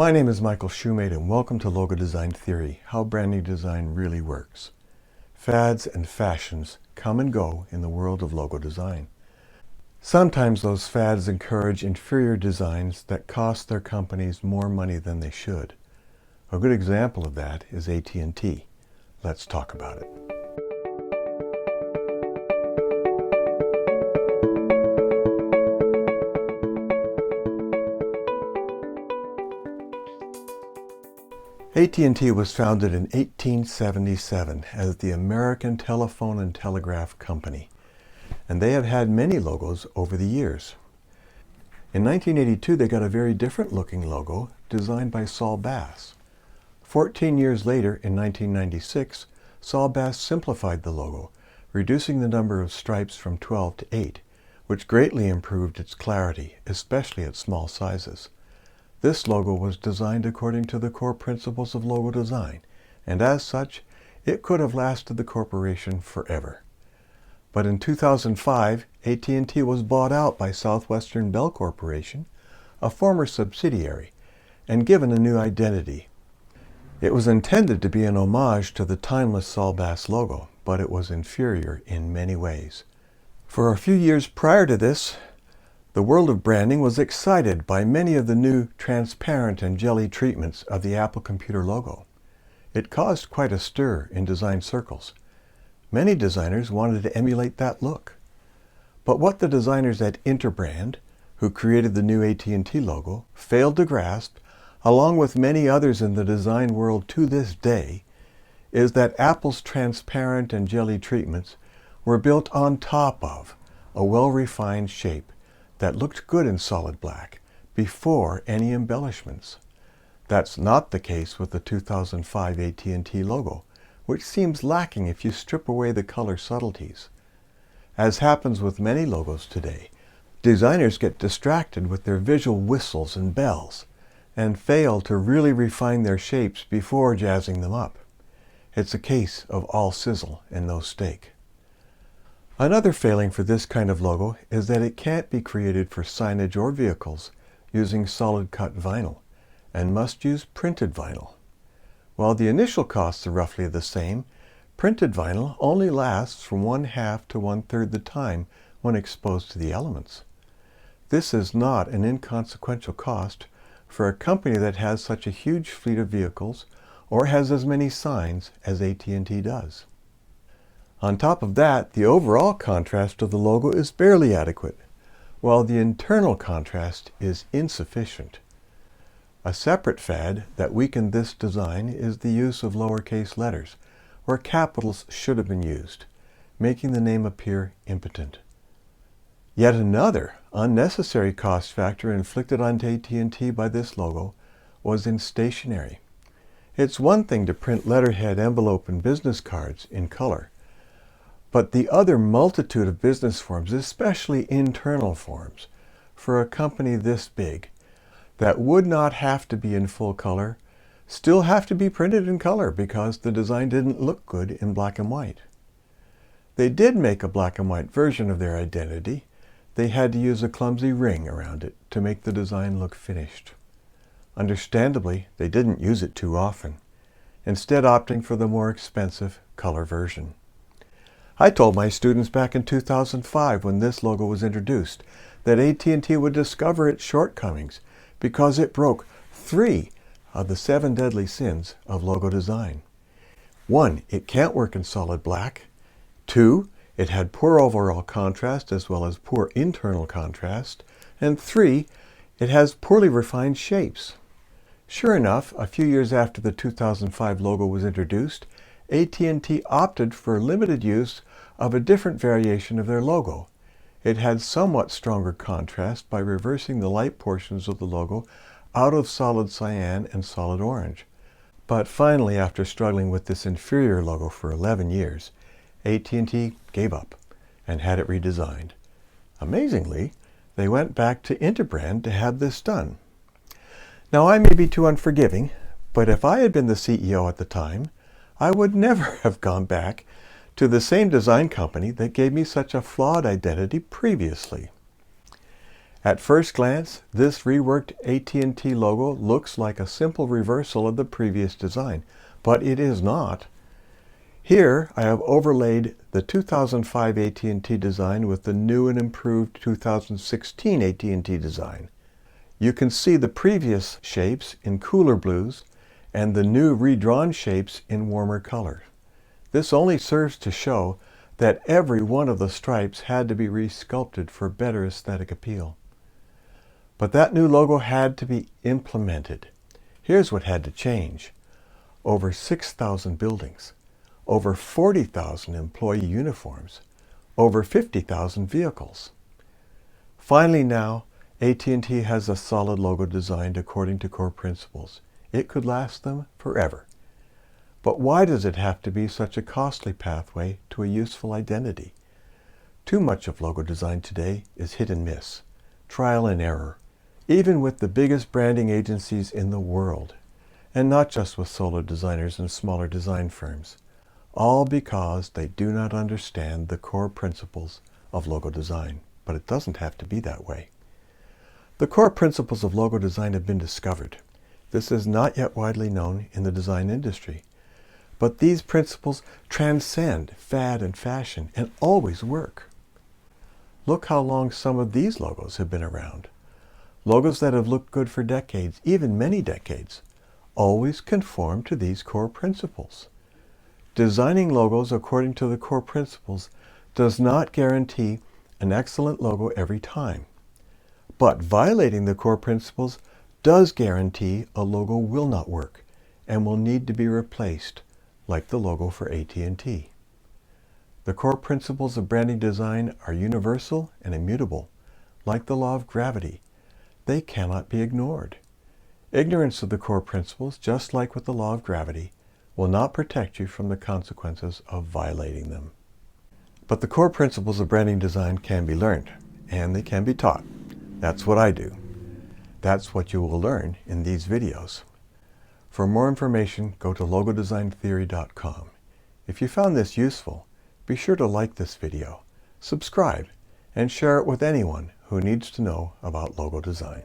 My name is Michael Shumate and welcome to Logo Design Theory, how branding design really works. Fads and fashions come and go in the world of logo design. Sometimes those fads encourage inferior designs that cost their companies more money than they should. A good example of that is AT&T. Let's talk about it. AT&T was founded in 1877 as the American Telephone and Telegraph Company, and they have had many logos over the years. In 1982, they got a very different looking logo designed by Saul Bass. 14 years later, in 1996, Saul Bass simplified the logo, reducing the number of stripes from 12 to 8, which greatly improved its clarity, especially at small sizes. This logo was designed according to the core principles of logo design, and as such, it could have lasted the corporation forever. But in 2005, AT&T was bought out by Southwestern Bell Corporation, a former subsidiary, and given a new identity. It was intended to be an homage to the timeless Saul Bass logo, but it was inferior in many ways. For a few years prior to this, the world of branding was excited by many of the new transparent and jelly treatments of the Apple computer logo. It caused quite a stir in design circles. Many designers wanted to emulate that look. But what the designers at Interbrand, who created the new AT&T logo, failed to grasp, along with many others in the design world to this day, is that Apple's transparent and jelly treatments were built on top of a well-refined shape that looked good in solid black before any embellishments. That's not the case with the 2005 AT&T logo, which seems lacking if you strip away the color subtleties. As happens with many logos today, designers get distracted with their visual whistles and bells and fail to really refine their shapes before jazzing them up. It's a case of all sizzle and no steak. Another failing for this kind of logo is that it can't be created for signage or vehicles using solid cut vinyl, and must use printed vinyl. While the initial costs are roughly the same, printed vinyl only lasts from 1/2 to 1/3 the time when exposed to the elements. This is not an inconsequential cost for a company that has such a huge fleet of vehicles or has as many signs as AT&T does. On top of that, the overall contrast of the logo is barely adequate, while the internal contrast is insufficient. A separate fad that weakened this design is the use of lowercase letters, where capitals should have been used, making the name appear impotent. Yet another unnecessary cost factor inflicted onto AT&T by this logo was in stationery. It's one thing to print letterhead, envelope, and business cards in color, but the other multitude of business forms, especially internal forms, for a company this big, that would not have to be in full color, still have to be printed in color because the design didn't look good in black and white. They did make a black and white version of their identity. They had to use a clumsy ring around it to make the design look finished. Understandably, they didn't use it too often, instead opting for the more expensive color version. I told my students back in 2005 when this logo was introduced that AT&T would discover its shortcomings because it broke 3 of the 7 deadly sins of logo design. 1, it can't work in solid black. 2, it had poor overall contrast as well as poor internal contrast. And 3, it has poorly refined shapes. Sure enough, a few years after the 2005 logo was introduced, AT&T opted for limited use of a different variation of their logo. It had somewhat stronger contrast by reversing the light portions of the logo out of solid cyan and solid orange. But finally, after struggling with this inferior logo for 11 years, AT&T gave up and had it redesigned. Amazingly, they went back to Interbrand to have this done. Now, I may be too unforgiving, but if I had been the CEO at the time, I would never have gone back to the same design company that gave me such a flawed identity previously. At first glance, this reworked AT&T logo looks like a simple reversal of the previous design, but it is not. Here, I have overlaid the 2005 AT&T design with the new and improved 2016 AT&T design. You can see the previous shapes in cooler blues and the new redrawn shapes in warmer colors. This only serves to show that every one of the stripes had to be resculpted for better aesthetic appeal. But that new logo had to be implemented. Here's what had to change. Over 6,000 buildings, over 40,000 employee uniforms, over 50,000 vehicles. Finally now, AT&T has a solid logo designed according to core principles. It could last them forever. But why does it have to be such a costly pathway to a useful identity? Too much of logo design today is hit and miss, trial and error, even with the biggest branding agencies in the world, and not just with solo designers and smaller design firms, all because they do not understand the core principles of logo design. But it doesn't have to be that way. The core principles of logo design have been discovered. This is not yet widely known in the design industry. But these principles transcend fad and fashion and always work. Look how long some of these logos have been around. Logos that have looked good for decades, even many decades, always conform to these core principles. Designing logos according to the core principles does not guarantee an excellent logo every time. But violating the core principles does guarantee a logo will not work and will need to be replaced, like the logo for AT&T. The core principles of branding design are universal and immutable, like the law of gravity. They cannot be ignored. Ignorance of the core principles, just like with the law of gravity, will not protect you from the consequences of violating them. But the core principles of branding design can be learned, and they can be taught. That's what I do. That's what you will learn in these videos. For more information, go to logodesigntheory.com. If you found this useful, be sure to like this video, subscribe, and share it with anyone who needs to know about logo design.